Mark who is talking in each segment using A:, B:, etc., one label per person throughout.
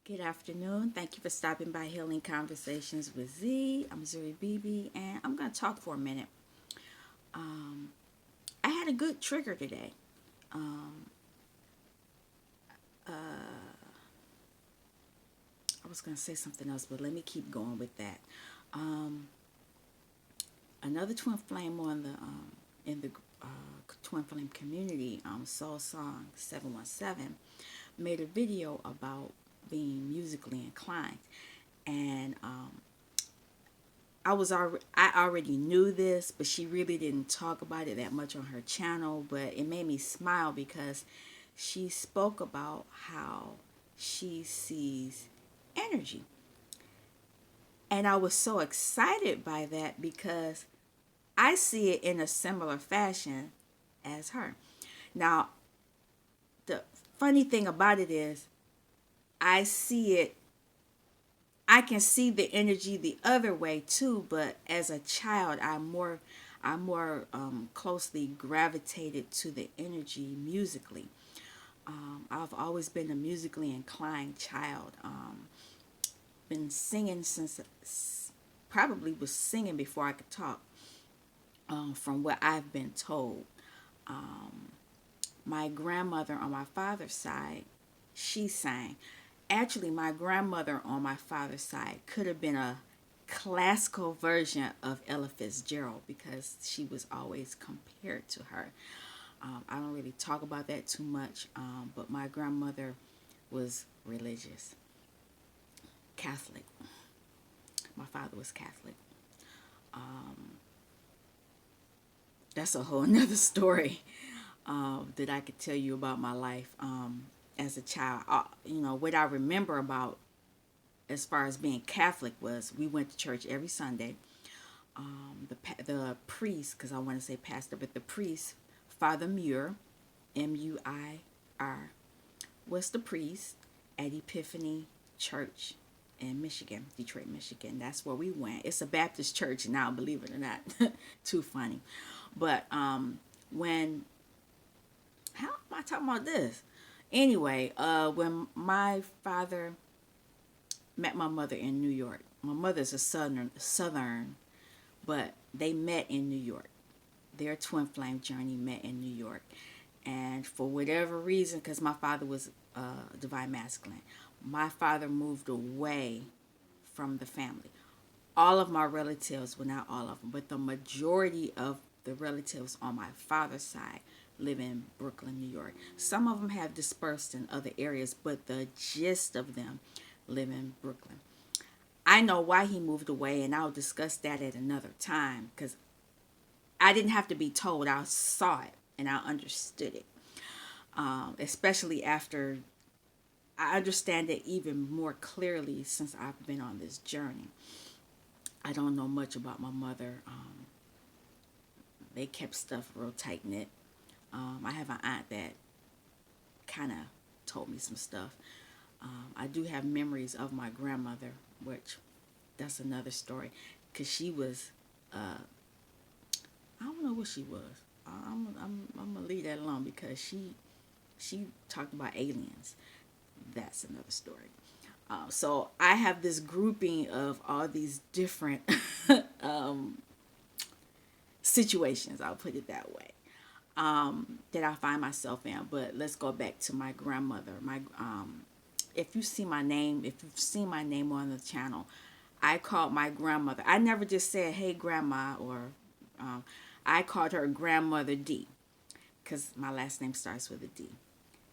A: Good afternoon. Thank you for stopping by Healing Conversations with Z. I'm Zuri Bibi, and I'm going to talk for a minute. Um, I had a good trigger today. Um, I was going to say something else, but let me keep going with that. Um, Another twin flame on the in the twin flame community, Soul Song 717, made a video about being musically inclined, and I already knew this, but she really didn't talk about it that much on her channel. But it made me smile because she spoke about how she sees energy, and I was so excited by that because I see it in a similar fashion as her. Now, the funny thing about it is, I see it I can see the energy the other way too, but as a child, I'm more closely gravitated to the energy musically. I've always been a musically inclined child. Been singing since probably was singing before I could talk. From what I've been told, my grandmother on my father's side, she sang. Actually, my grandmother on my father's side could have been a classical version of Ella Fitzgerald because she was always compared to her. I don't really talk about that too much, but my grandmother was religious, Catholic. My father was Catholic. That's a whole nother story that I could tell you about my life as a child. What I remember about as far as being Catholic was we went to church every Sunday. The priest, because I want to say pastor, but the priest, Father Muir, Muir, was the priest at Epiphany Church in Michigan, Detroit, Michigan. That's where we went. It's a Baptist church now, believe it or not. Too funny. But when how am I talking about this? Anyway, when my father met my mother in New York, my mother's a southern, but they met in New York. Their twin flame journey met in New York, and for whatever reason, because my father was divine masculine, my father moved away from the family. All of my relatives, well, not all of them, but the majority of the relatives on my father's side live in Brooklyn, New York. Some of them have dispersed in other areas, but the gist of them live in Brooklyn. I know why he moved away, and I'll discuss that at another time because I didn't have to be told. I saw it and I understood it, especially after I understand it even more clearly since I've been on this journey. I don't know much about my mother. They kept stuff real tight knit. I have an aunt that kind of told me some stuff. I do have memories of my grandmother, which that's another story, because she was, I don't know what she was. I'm gonna leave that alone because she talked about aliens. That's another story. So I have this grouping of all these different situations. I'll put it that way. That I find myself in. But let's go back to my grandmother. If you see my name, if you've seen my name on the channel, I called my grandmother. I never just said, "Hey, grandma," or um, I called her Grandmother D, because my last name starts with a D.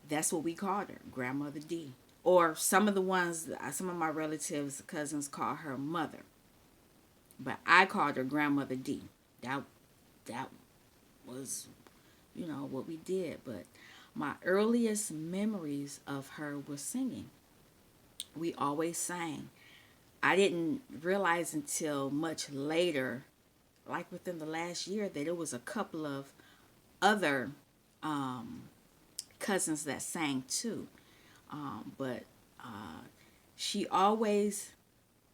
A: That's what we called her, Grandmother D. Or some of my relatives, cousins, call her Mother, but I called her Grandmother D. That that was what we did. But my earliest memories of her was singing. We always sang. I didn't realize until much later, like within the last year, that it was a couple of other um, cousins that sang too. But she always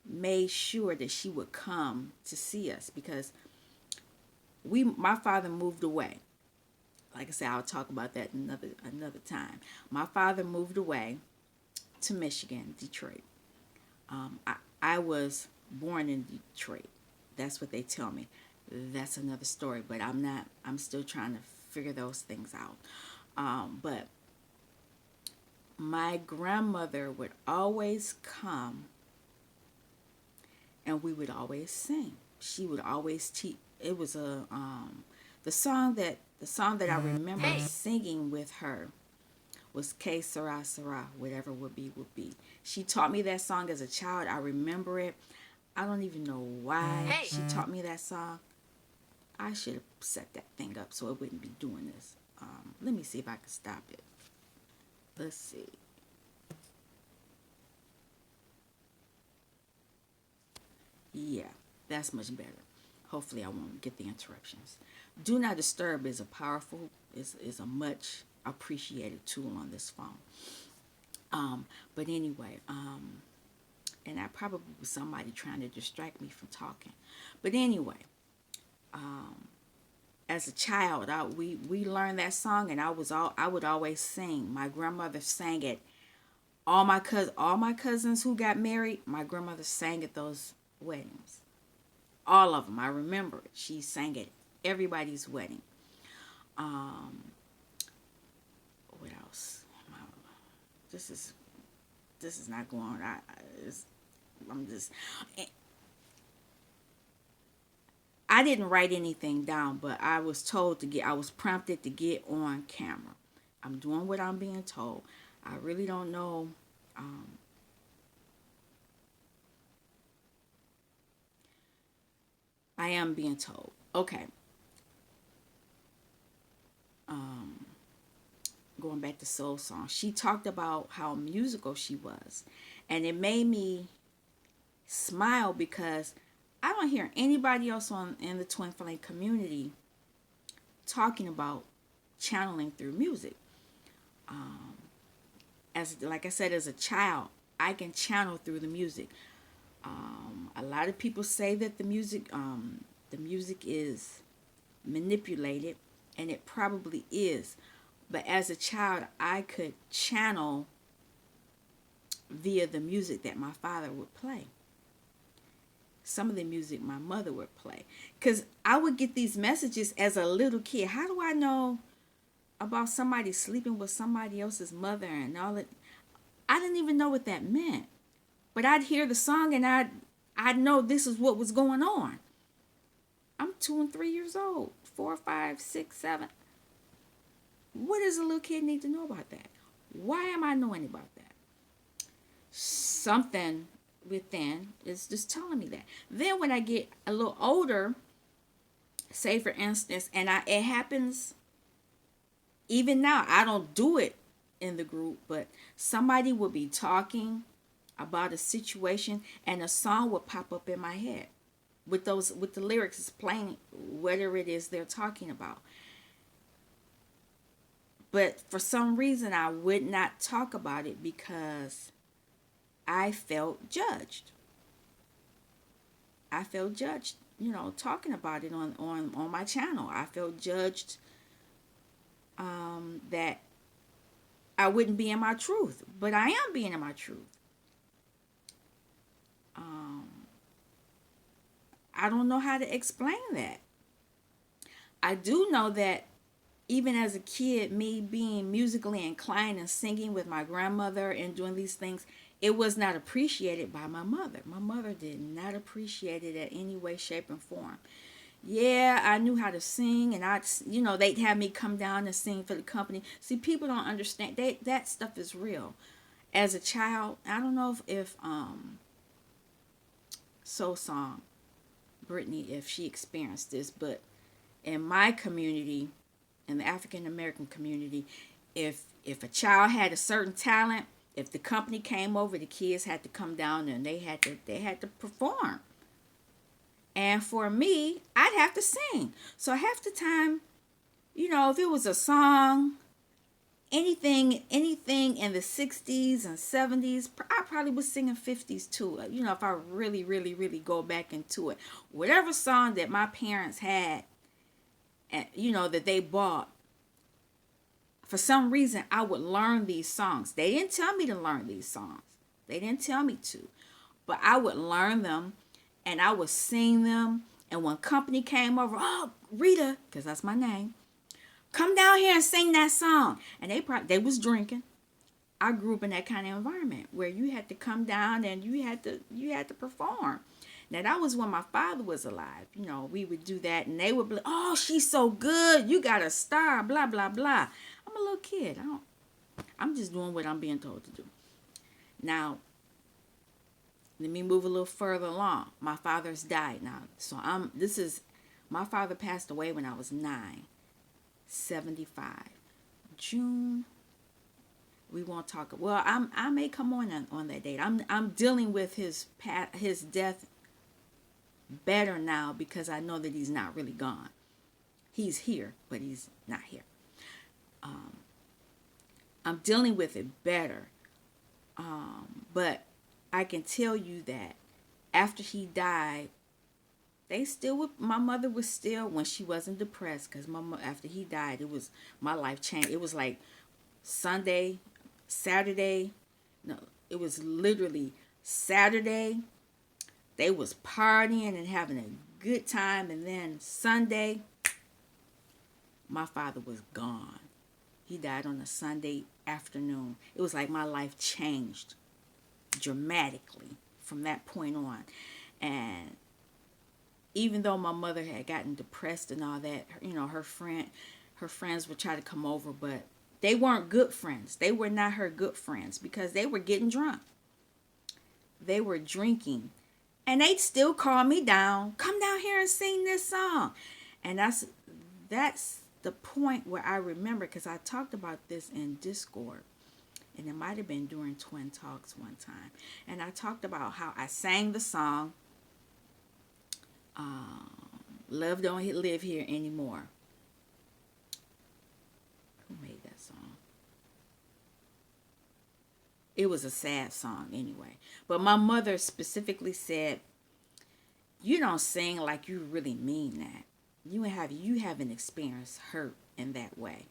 A: made sure that she would come to see us because my father moved away. Like I said, I'll talk about that another time. My father moved away to Michigan, Detroit. I was born in Detroit. That's what they tell me. That's another story, but I'm not. I'm still trying to figure those things out. But my grandmother would always come, and we would always sing. She would always teach. It was the song that I remember singing with her was K Sarah Sarah, whatever would be. She taught me that song as a child. I remember it. I don't even know why she taught me that song. I should have set that thing up so it wouldn't be doing this. Let me see if I can stop it. Let's see. Yeah, that's much better. Hopefully I won't get the interruptions. Do not disturb is a powerful, is a much appreciated tool on this phone. But anyway, and that probably was somebody trying to distract me from talking. But anyway, as a child, we learned that song, and I would always sing. My grandmother sang it. All my cousins who got married, my grandmother sang at those weddings. All of them, I remember it. She sang at everybody's wedding. Um, what else? This is this is not going. I'm just. I didn't write anything down, but I was told to get. I was prompted to get on camera. I'm doing what I'm being told. I really don't know. Um, I am being told. Okay. Um, Going back to Soul Song, she talked about how musical she was, and it made me smile because I don't hear anybody else on in the Twin Flame community talking about channeling through music. Um, as like I said, as a child, I can channel through the music. A lot of people say that the music is manipulated, and it probably is. But as a child, I could channel via the music that my father would play. Some of the music my mother would play. Because I would get these messages as a little kid. How do I know about somebody sleeping with somebody else's mother and all that? I didn't even know what that meant. But I'd hear the song and I'd know this is what was going on. I'm 2 and 3 years old, 4, 5, 6, 7. What does a little kid need to know about that? Why am I knowing about that? Something within is just telling me that. Then when I get a little older, say for instance, and it happens even now, I don't do it in the group, but somebody will be talking about a situation and a song will pop up in my head with the lyrics explaining whatever it is they're talking about. But for some reason I would not talk about it because I felt judged. I felt judged, talking about it on my channel. I felt judged, that I wouldn't be in my truth, but I am being in my truth. Um, I don't know how to explain that. I do know that even as a kid, me being musically inclined and singing with my grandmother and doing these things, it was not appreciated by my mother. My mother did not appreciate it in any way, shape, and form. Yeah, I knew how to sing, and they'd have me come down and sing for the company. See, people don't understand that stuff is real. As a child, I don't know if Soul Song Brittany, if she experienced this, but in my community, in the African American community, if a child had a certain talent, if the company came over, the kids had to come down and they had to perform. And for me, I'd have to sing. So half the time, if it was a song, anything in the 60s and 70s, I probably was singing 50s too. If I really, really, really go back into it. Whatever song that my parents had, and that they bought for some reason, I would learn these songs. They didn't tell me to learn these songs. They didn't tell me to. But I would learn them and I would sing them. And when company came over, oh, Rita, because that's my name, come down here and sing that song. And they was drinking. I grew up in that kind of environment where you had to come down and you had to perform. Now that was when my father was alive. You know, we would do that and they would be like, oh, she's so good. You got a star, blah, blah, blah. I'm a little kid. I'm just doing what I'm being told to do. Now, let me move a little further along. My father's died now. So my father passed away when I was 9, 75. June. We won't talk. Well, I may come on that date. I'm dealing with his death better now because I know that he's not really gone. He's here, but he's not here. I'm dealing with it better. But I can tell you that after he died, my mother was still, when she wasn't depressed, because after he died, my life changed. It was like Saturday, no, it was literally Saturday. They was partying and having a good time, and then Sunday, my father was gone. He died on a Sunday afternoon. It was like my life changed dramatically from that point on. And even though my mother had gotten depressed and all that, her friends would try to come over, but they weren't good friends. They were not her good friends because they were getting drunk. They were drinking. And they'd still call me down, come down here and sing this song. And that's the point where I remember, because I talked about this in Discord. And it might have been during Twin Talks one time. And I talked about how I sang the song, Love Don't Live Here Anymore. Who made that song? It was a sad song anyway. But my mother specifically said, you don't sing like you really mean that. You haven't experienced hurt in that way.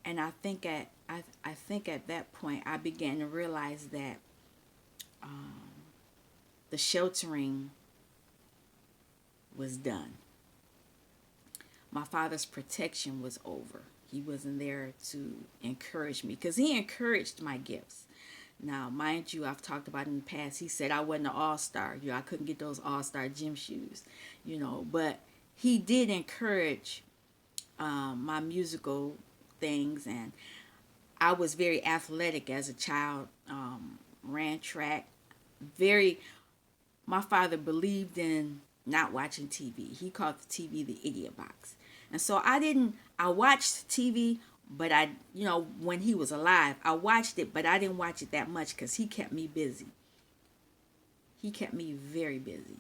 A: And I think at that point I began to realize that the sheltering was done. My father's protection was over. He wasn't there to encourage me because he encouraged my gifts. Now, mind you, I've talked about in the past, he said I wasn't an all-star. I couldn't get those all-star gym shoes, but he did encourage my musical things, and I was very athletic as a child, ran track. My father believed in not watching TV. He called the TV the idiot box. And so I watched TV, but when he was alive, I watched it, but I didn't watch it that much because he kept me busy. He kept me very busy.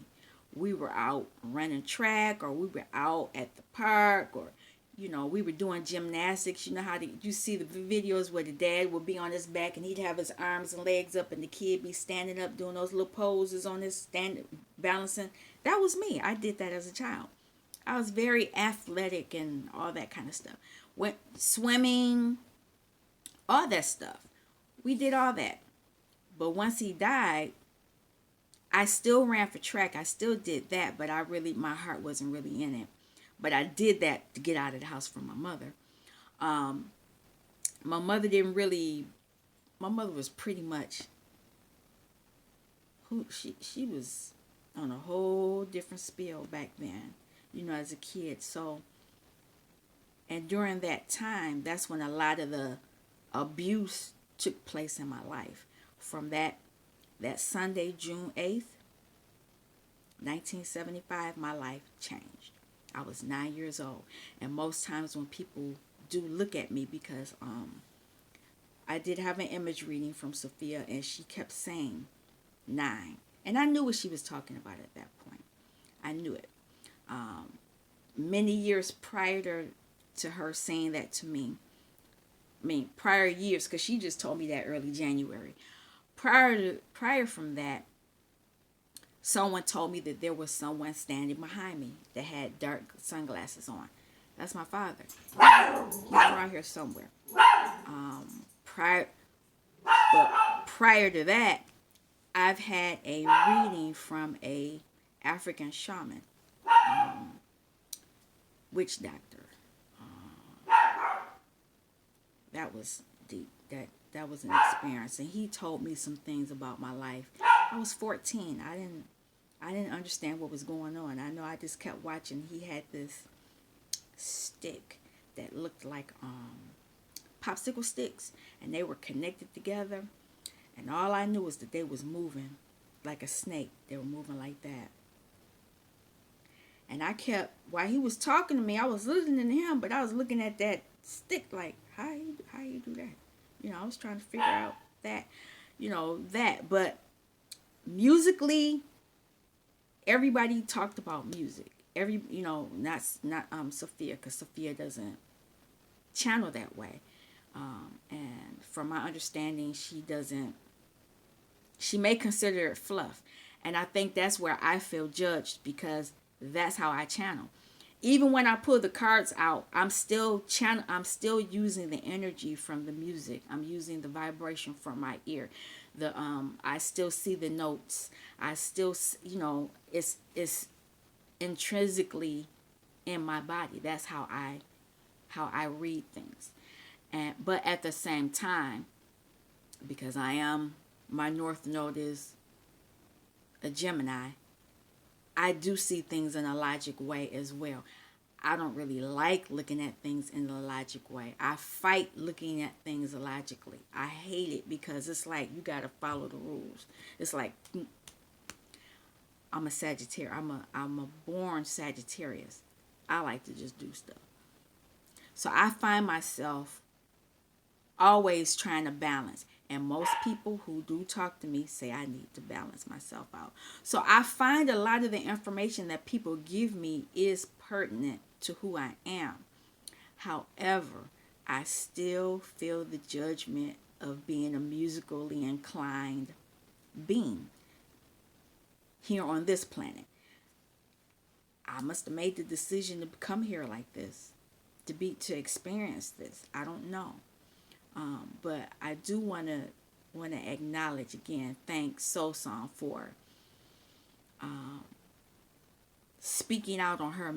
A: We were out running track, or we were out at the park, or, we were doing gymnastics. You know how you see the videos where the dad would be on his back and he'd have his arms and legs up and the kid be standing up doing those little poses on his balancing. That was me. I did that as a child. I was very athletic and all that kind of stuff. Went swimming, all that stuff. We did all that. But once he died, I still ran for track. I still did that, but my heart wasn't really in it. But I did that to get out of the house from my mother. My mother was pretty much, she was on a whole different spiel back then, as a kid. So, and during that time, that's when a lot of the abuse took place in my life. From that Sunday, June 8th, 1975, my life changed. I was 9 years old. And most times when people do look at me, because I did have an image reading from Sophia, and she kept saying 9. And I knew what she was talking about at that point. I knew it. Many years prior to her saying that to me, prior years, because she just told me that early January. Prior from that, someone told me that there was someone standing behind me that had dark sunglasses on. That's my father. He's around here somewhere. Prior, but prior to that, I've had a reading from a African shaman, witch doctor. That was deep. That was an experience, and he told me some things about my life. I was 14. I didn't understand what was going on. I know I just kept watching. He had this stick that looked like popsicle sticks, and they were connected together. And all I knew was that they was moving like a snake. They were moving like that. And I kept, while he was talking to me, I was listening to him, but I was looking at that stick like, how you do that? I was trying to figure out that, that. But musically, everybody talked about music. Not Sophia, because Sophia doesn't channel that way. And from my understanding, she doesn't. She may consider it fluff, and I think that's where I feel judged because that's how I channel. Even when I pull the cards out, I'm still using the energy from the music. I'm using the vibration from my ear. I still see the notes. I still, it's intrinsically in my body. That's how I read things. But at the same time, because my north node is a Gemini, I do see things in a logic way as well. I don't really like looking at things in a logic way. I fight looking at things logically. I hate it because it's like you got to follow the rules. It's like I'm a Sagittarius. I'm a born Sagittarius. I like to just do stuff. So I find myself always trying to balance. And most people who do talk to me say I need to balance myself out. So I find a lot of the information that people give me is pertinent to who I am. However, I still feel the judgment of being a musically inclined being here on this planet. I must have made the decision to come here like this, to experience this. I don't know. But I do want to acknowledge again, thank Soul Song for speaking out on her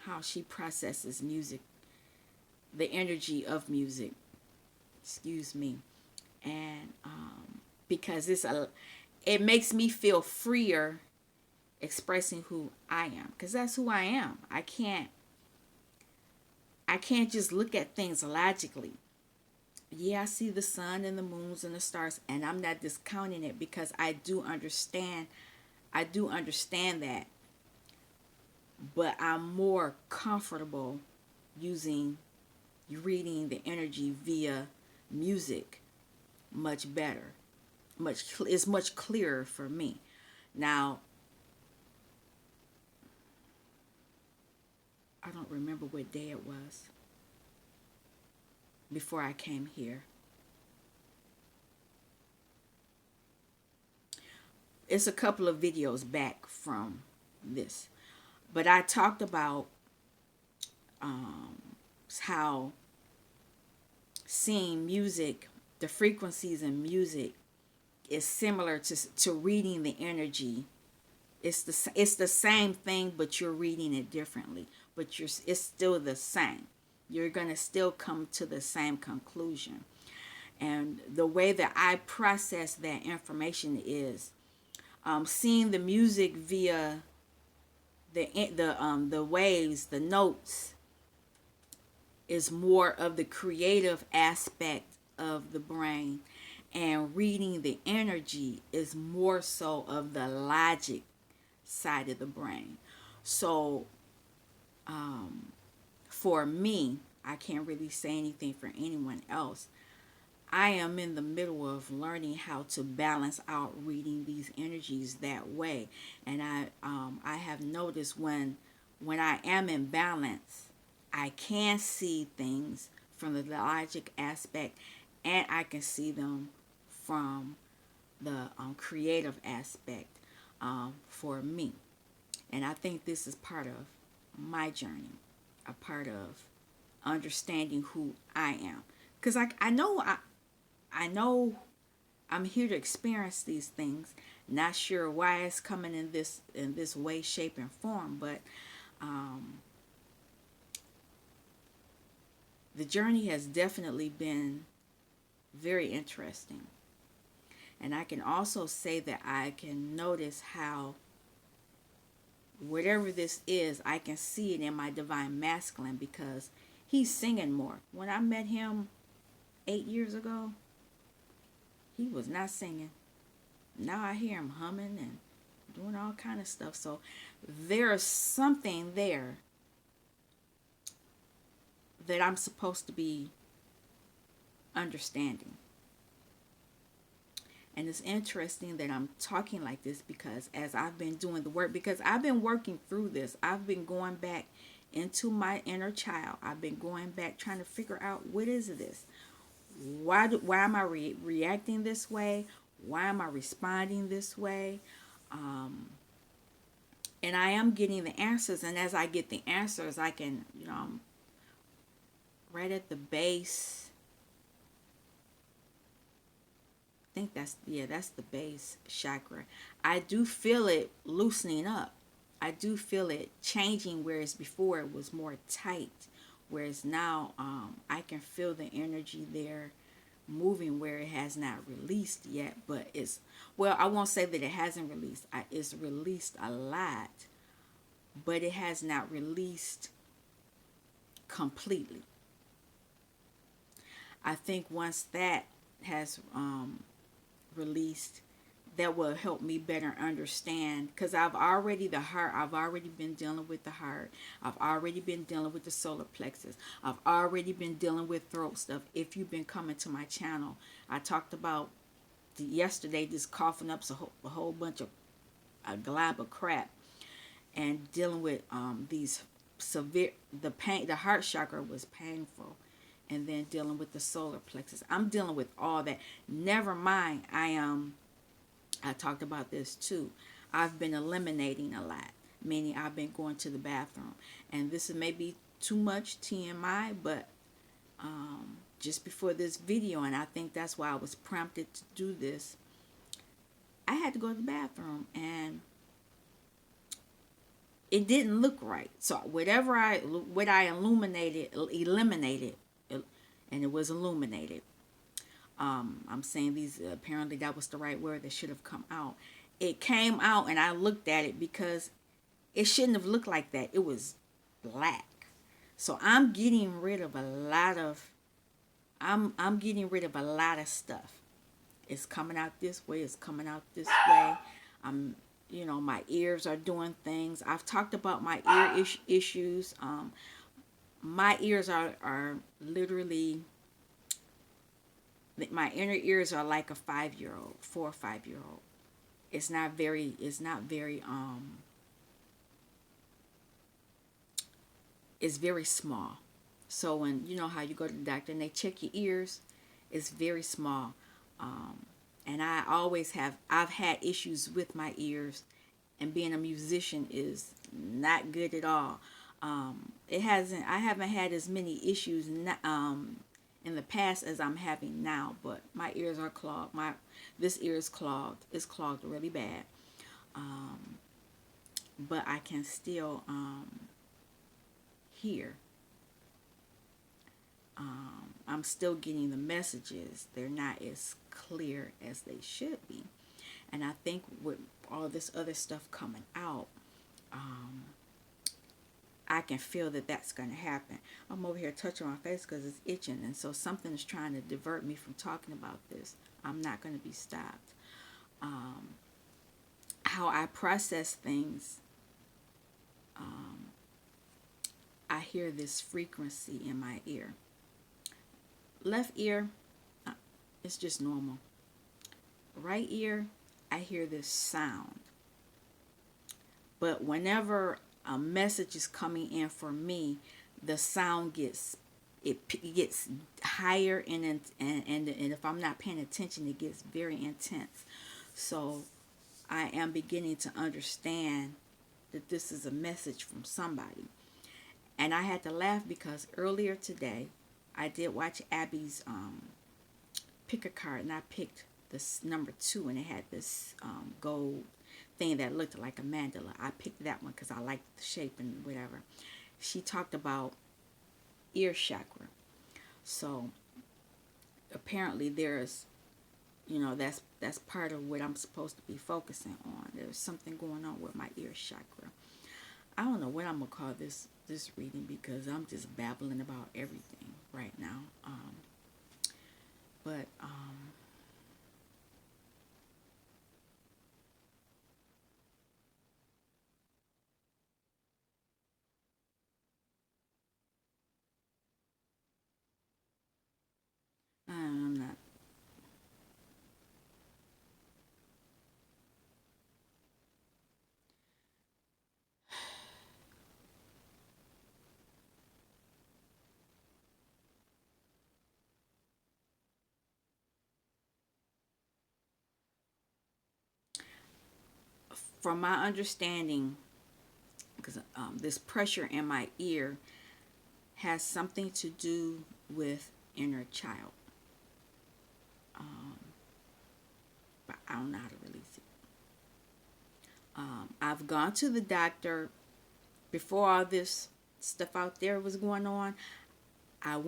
A: how she processes music, the energy of music. Excuse me, and because it makes me feel freer expressing who I am, because that's who I am. I can't just look at things logically. Yeah, I see the sun and the moons and the stars, and I'm not discounting it because I do understand that, but I'm more comfortable reading the energy via music much better. It's much clearer for me. Now, I don't remember what day it was before I came here. It's a couple of videos back from this, but I talked about how seeing music, the frequencies in music, is similar to reading the energy. It's the same thing, but you're reading it differently. But it's still the same. You're gonna still come to the same conclusion. And the way that I process that information is seeing the music via the waves, the notes, is more of the creative aspect of the brain, and reading the energy is more so of the logic side of the brain. So for me, I can't really say anything for anyone else. I am in the middle of learning how to balance out reading these energies that way, and I have noticed when I am in balance, I can see things from the logic aspect, and I can see them from the creative aspect for me. And I think this is part of my journey. a part of understanding who I am. Because I know I'm here to experience these things. Not sure why it's coming in this way, shape, and form, but um, the journey has definitely been very interesting. And I can also say that I can notice how whatever this is, I can see it in my divine masculine because he's singing more. When I met him 8 years ago, he was not singing. Now I hear him humming and doing all kind of stuff. So there's something there that I'm supposed to be understanding. And it's interesting that I'm talking like this because as I've been doing the work, because I've been working through this, I've been going back into my inner child. I've been going back trying to figure out what is this? Why am I reacting this way? Why am I responding this way? Um, and I am getting the answers. And as I get the answers, I can, I'm right at the base. I think that's the base chakra. I do feel it loosening up. I do feel it changing, whereas before it was more tight. Whereas now I can feel the energy there moving where it has not released yet, but well, I won't say that it hasn't released. It's released a lot, but it has not released completely. I think once that has released, that will help me better understand, because I've already been dealing with the heart. I've already been dealing with the solar plexus. I've already been dealing with throat stuff. If you've been coming to my channel, I talked about yesterday just coughing up a whole bunch of a glob of crap and dealing with these severe, the heart chakra was painful, and then dealing with the solar plexus. I'm dealing with all that. Never mind, I talked about this too. I've been eliminating a lot, meaning I've been going to the bathroom. And this is maybe too much TMI, but just before this video, and I think that's why I was prompted to do this, I had to go to the bathroom and it didn't look right. So what I eliminated, and it was illuminated. I'm saying these, apparently that was the right word that should have come out. It came out and I looked at it because it shouldn't have looked like that. It was black. So I'm getting rid of a lot of I'm getting rid of a lot of stuff. It's coming out this way, it's coming out this way. I'm my ears are doing things. I've talked about my ear issues. My ears are literally, my inner ears are like a 5-year-old, 4 or 5-year-old. It's very small. So when you know how you go to the doctor and they check your ears, it's very small. And I've had issues with my ears, and being a musician is not good at all. I haven't had as many issues in the past as I'm having now, but my ears are clogged. This ear is clogged. It's clogged really bad. But I can still hear. I'm still getting the messages. They're not as clear as they should be. And I think with all this other stuff coming out, I can feel that that's going to happen. I'm over here touching my face because it's itching, and so something is trying to divert me from talking about this. I'm not going to be stopped. How I process things, I hear this frequency in my ear. Left ear, it's just normal. Right ear, I hear this sound. But whenever a message is coming in for me, the sound gets higher, and if I'm not paying attention, it gets very intense. So I am beginning to understand that this is a message from somebody. And I had to laugh because earlier today I did watch Abby's pick a card, and I picked this number 2, and it had this gold thing that looked like a mandala. I picked that one because I liked the shape and whatever. She talked about ear chakra. So apparently there's, that's part of what I'm supposed to be focusing on. There's something going on with my ear chakra. I don't know what I'm gonna call this reading because I'm just babbling about everything right now. But I'm not. From my understanding, because this pressure in my ear has something to do with inner child. Um, but I don't know how to release it. I've gone to the doctor before all this stuff out there was going on. I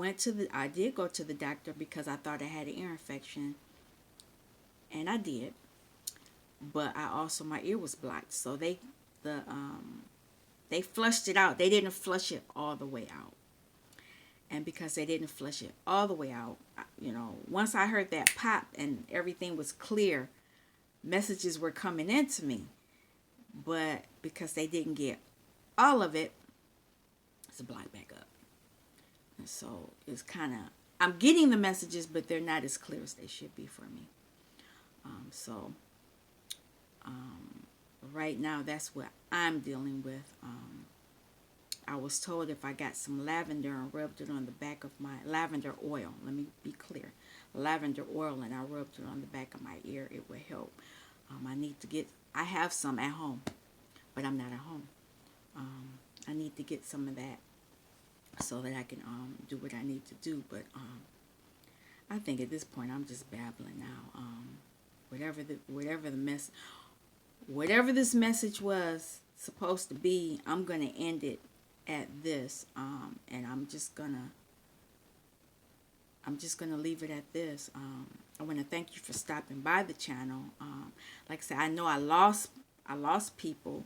A: did go to the doctor because I thought I had an ear infection, and I did. But I also, my ear was blocked, so the they flushed it out. They didn't flush it all the way out. And because they didn't flush it all the way out, once I heard that pop and everything was clear, messages were coming into me. But because they didn't get all of it, it's blocked back up. And so it's kind of, I'm getting the messages, but they're not as clear as they should be for me. So right now, that's what I'm dealing with. I was told if I got some lavender and rubbed it on the back of my lavender oil, let me be clear, lavender oil, and I rubbed it on the back of my ear, it would help. I have some at home, but I'm not at home. I need to get some of that so that I can do what I need to do. But I think at this point I'm just babbling now. Whatever this message was supposed to be, I'm gonna end it at this, and I'm just gonna leave it at this. I want to thank you for stopping by the channel. Like I said, I know I lost people,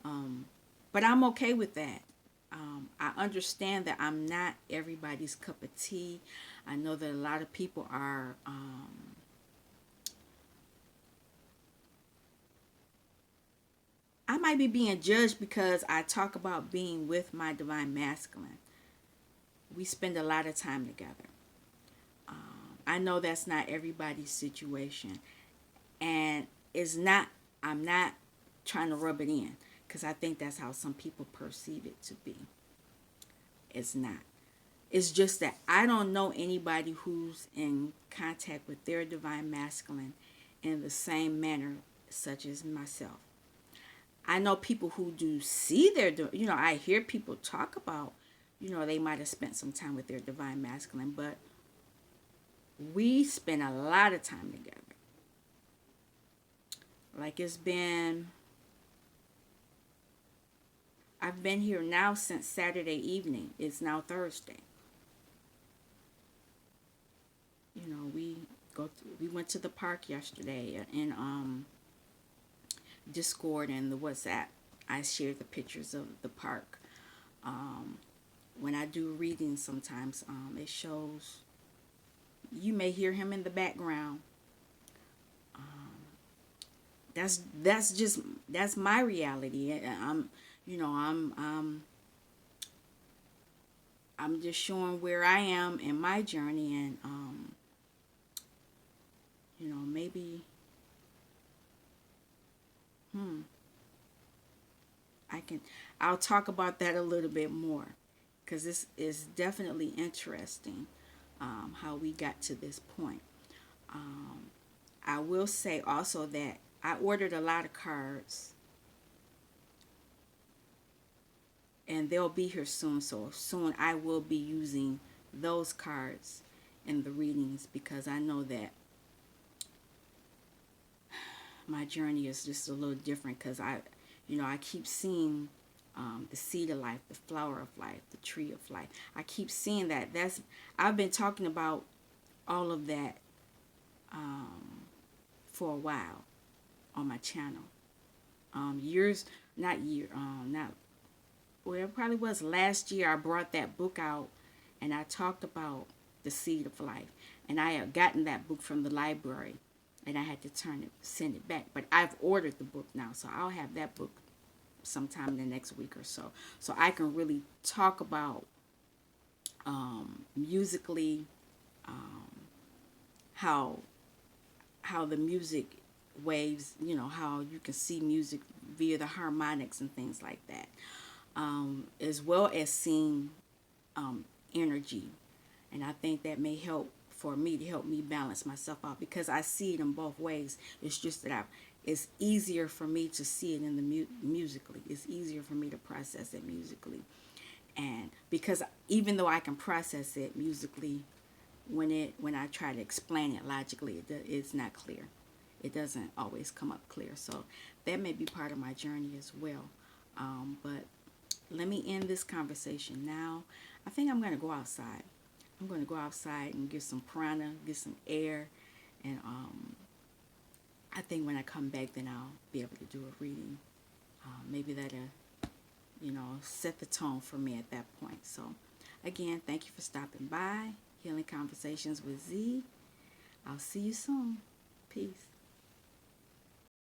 A: but I'm okay with that. I understand that I'm not everybody's cup of tea. I know that a lot of people are. I might be being judged because I talk about being with my divine masculine. We spend a lot of time together. I know that's not everybody's situation, and it's not. I'm not trying to rub it in because I think that's how some people perceive it to be. It's not. It's just that I don't know anybody who's in contact with their divine masculine in the same manner, such as myself. I know people who do see I hear people talk about, they might have spent some time with their divine masculine, but we spend a lot of time together. Like I've been here now since Saturday evening. It's now Thursday. We went to the park yesterday in Discord and the WhatsApp. I shared the pictures of the park. When I do readings, sometimes it shows. You may hear him in the background. That's my reality. I'm just showing where I am in my journey, and maybe I can I'll talk about that a little bit more because this is definitely interesting, how we got to this point. I will say also that I ordered a lot of cards. and they'll be here soon. So soon I will be using those cards in the readings, because I know that my journey is just a little different, because I keep seeing the seed of life, the flower of life, the tree of life. I keep seeing that. I've been talking about all of that for a while on my channel. Years, not year, not well, it probably was last year. I brought that book out, and I talked about the seed of life, and I had gotten that book from the library, and I had to send it back. But I've ordered the book now, so I'll have that book sometime in the next week or so, so I can really talk about musically, how the music waves, how you can see music via the harmonics and things like that, as well as seeing energy. And I think that may help for me to help me balance myself out, because I see it in both ways. It's just that it's easier for me to see it in the musically. It's easier for me to process it musically, and because even though I can process it musically, when I try to explain it logically, it's not clear. It doesn't always come up clear. So that may be part of my journey as well. But let me end this conversation now. I think I'm going to go outside. I'm going to go outside and get some prana, get some air, and I think when I come back, then I'll be able to do a reading. Maybe that'll, set the tone for me at that point. So, again, thank you for stopping by. Healing Conversations with Z. I'll see you soon. Peace.